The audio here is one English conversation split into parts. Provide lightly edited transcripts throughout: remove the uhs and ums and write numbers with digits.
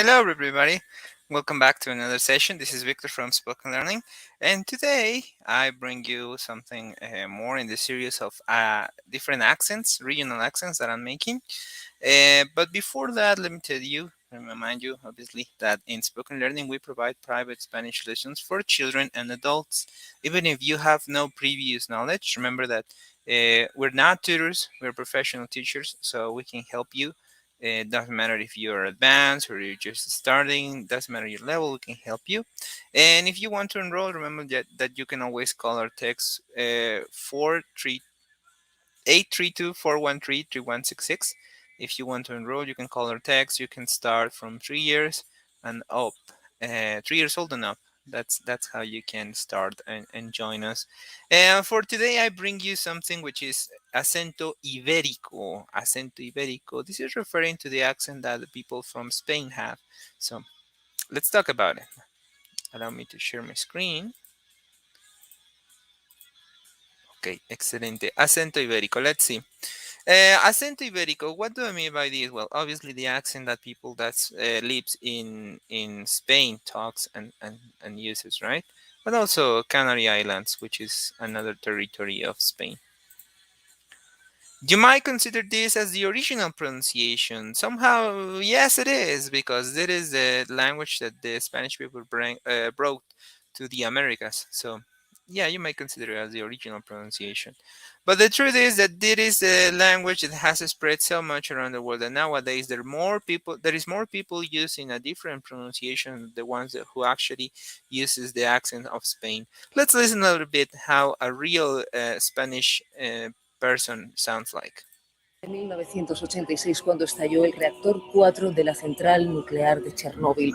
Hello, everybody. Welcome back to another session. This is Victor from Spoken Learning, and today I bring you something more in the series of different accents, regional accents that I'm making. But before that, let me tell you and remind you, obviously, that in Spoken Learning we provide private Spanish lessons for children and adults. Even if you have no previous knowledge, remember that we're not tutors, we're professional teachers, so we can help you. It doesn't matter if you're advanced or you're just starting, doesn't matter your level, we can help you. And if you want to enroll, remember that you can always call our text 832-413-3166. If you want to enroll, you can call our text. You can start from 3 years and up, 3 years old and up. That's how you can start and join us. And for today, I bring you something which is Acento Ibérico. Acento Ibérico. This is referring to the accent that the people from Spain have. So let's talk about it. Allow me to share my screen. Okay, excelente. Acento Ibérico. Let's see. Acento Ibérico, what do I mean by this? Well, obviously the accent that people that lives in Spain talks and uses, right? But also Canary Islands, which is another territory of Spain. You might consider this as the original pronunciation. Somehow, yes, it is, because it is the language that the Spanish people brought to the Americas. So, yeah, you might consider it as the original pronunciation. But the truth is that it is a language that has spread so much around the world that nowadays there is more people using a different pronunciation than the ones who actually uses the accent of Spain. Let's listen a little bit how a real Spanish person sounds like. En 1986, cuando estalló el reactor 4 de la central nuclear de Chernóbil.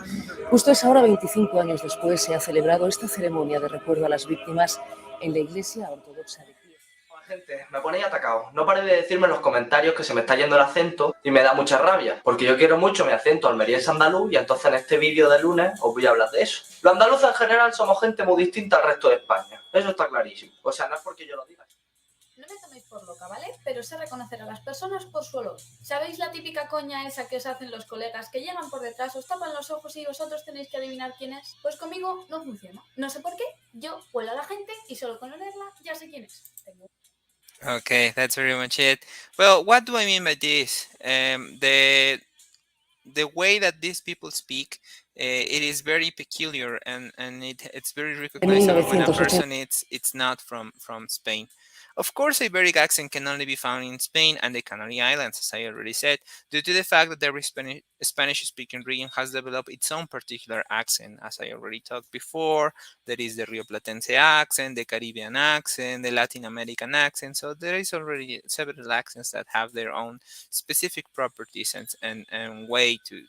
Justo a esa hora, 25 años después, se ha celebrado esta ceremonia de recuerdo a las víctimas en la Iglesia Ortodoxa de Kiev. Hola, gente, me ponéis atacado. No paréis de decirme en los comentarios que se me está yendo el acento y me da mucha rabia, porque yo quiero mucho mi acento almeriense andaluz y entonces en este vídeo de lunes os voy a hablar de eso. Los andaluces en general somos gente muy distinta al resto de España, eso está clarísimo. O sea, no es porque yo lo diga. No me toméis por loca, ¿vale? Pero sé reconocer a las personas por su olor. ¿Sabéis la típica coña esa que os hacen los colegas, que llegan por detrás, os tapan los ojos y vosotros tenéis que adivinar quién es? Pues conmigo no funciona. No sé por qué, yo huelo a la gente y solo con olerla ya sé quién es. Okay, that's very much it. Well, what do I mean by this? The way that these people speak, it is very peculiar, and it's very recognizable when a person it's not from Spain. Of course, Iberic accent can only be found in Spain and the Canary Islands, as I already said, due to the fact that every Spanish-speaking region has developed its own particular accent, as I already talked before. There is the Rio Platense accent, the Caribbean accent, the Latin American accent. So there is already several accents that have their own specific properties and way to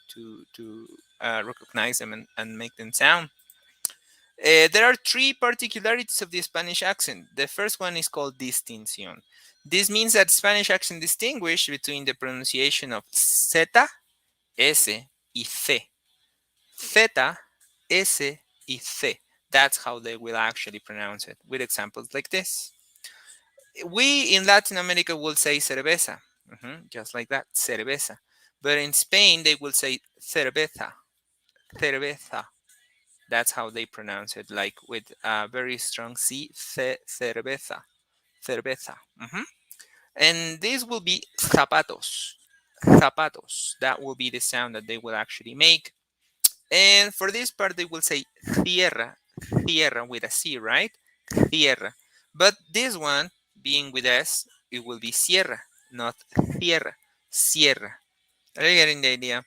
recognize them and make them sound. There are three particularities of the Spanish accent. The first one is called distinción. This means that Spanish accent distinguishes between the pronunciation of Z, S, y C. Z, S, y C. That's how they will actually pronounce it, with examples like this. We in Latin America will say cerveza, just like that, cerveza. But in Spain, they will say cerveza, cerveza. That's how they pronounce it, like with a very strong C, cerveza, cerveza. And this will be zapatos, zapatos. That will be the sound that they will actually make. And for this part, they will say tierra, tierra with a C, right? Tierra. But this one, being with S, it will be sierra, not tierra, sierra. Are you getting the idea?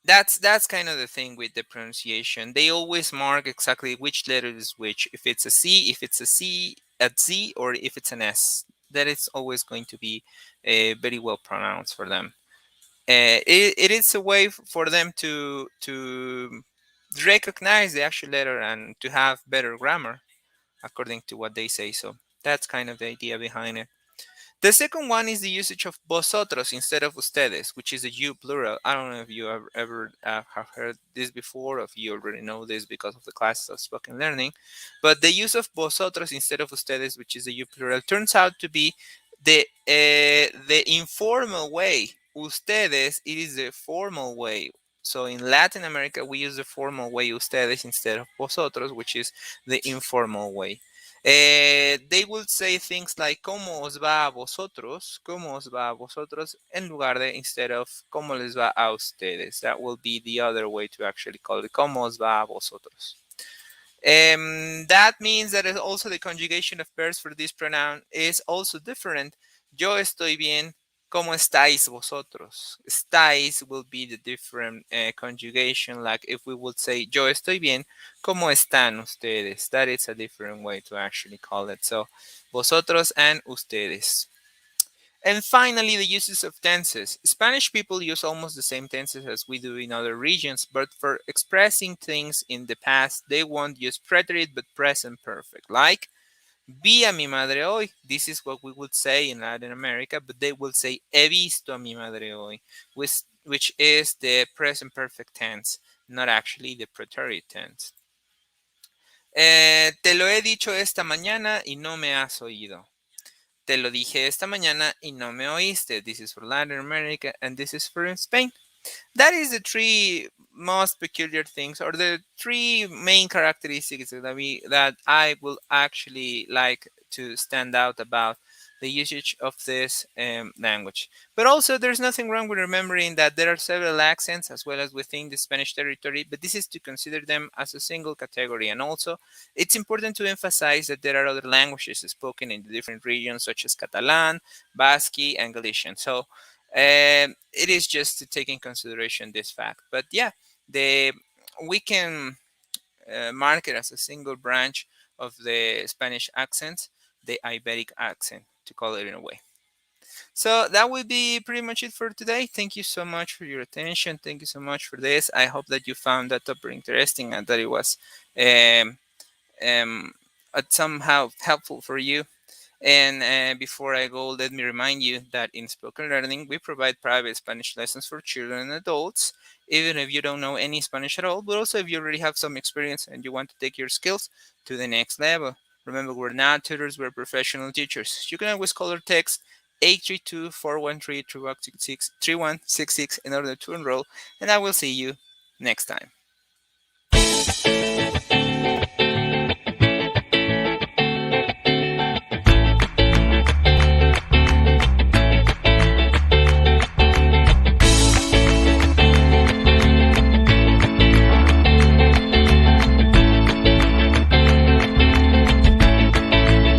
That's kind of the thing with the pronunciation. They always mark exactly which letter is which. If it's a C, a Z, or if it's an S, that is always going to be very well pronounced for them. It is a way for them to recognize the actual letter and to have better grammar, according to what they say. So that's kind of the idea behind it. The second one is the usage of vosotros instead of ustedes, which is a you plural. I don't know if you ever have heard this before, or if you already know this because of the classes of spoken learning. But the use of vosotros instead of ustedes, which is a you plural, turns out to be the informal way ustedes, it is the formal way. So in Latin America, we use the formal way, ustedes, instead of vosotros, which is the informal way. They would say things like, ¿cómo os va a vosotros? ¿Cómo os va a vosotros? En lugar de, instead of, ¿cómo les va a ustedes? That will be the other way to actually call it, ¿cómo os va a vosotros? That means that also the conjugation of verbs for this pronoun is also different. Yo estoy bien. ¿Cómo estáis vosotros? Estáis will be the different conjugation. Like if we would say yo estoy bien, ¿cómo están ustedes? That is a different way to actually call it. So vosotros and ustedes. And finally, the uses of tenses. Spanish people use almost the same tenses as we do in other regions, but for expressing things in the past, they won't use preterite but present perfect. Like, vi a mi madre hoy. This is what we would say in Latin America, but they will say, he visto a mi madre hoy, which is the present perfect tense, not actually the preterite tense. Te lo he dicho esta mañana y no me has oído. Te lo dije esta mañana y no me oíste. This is for Latin America and this is for Spain. That is the three most peculiar things, or the three main characteristics that I will actually like to stand out about the usage of this language. But also, there's nothing wrong with remembering that there are several accents as well as within the Spanish territory, but this is to consider them as a single category. And also, it's important to emphasize that there are other languages spoken in the different regions, such as Catalan, Basque, and Galician. So it is just to take in consideration this fact. But yeah, we can mark it as a single branch of the Spanish accent, the Iberic accent, to call it in a way. So that would be pretty much it for today. Thank you so much for your attention. Thank you so much for this. I hope that you found that topic interesting and that it was um, somehow helpful for you. And before I go, let me remind you that in Spoken Learning, we provide private Spanish lessons for children and adults, even if you don't know any Spanish at all, but also if you already have some experience and you want to take your skills to the next level. Remember, we're not tutors, we're professional teachers. You can always call or text 832-413-3166 in order to enroll, and I will see you next time.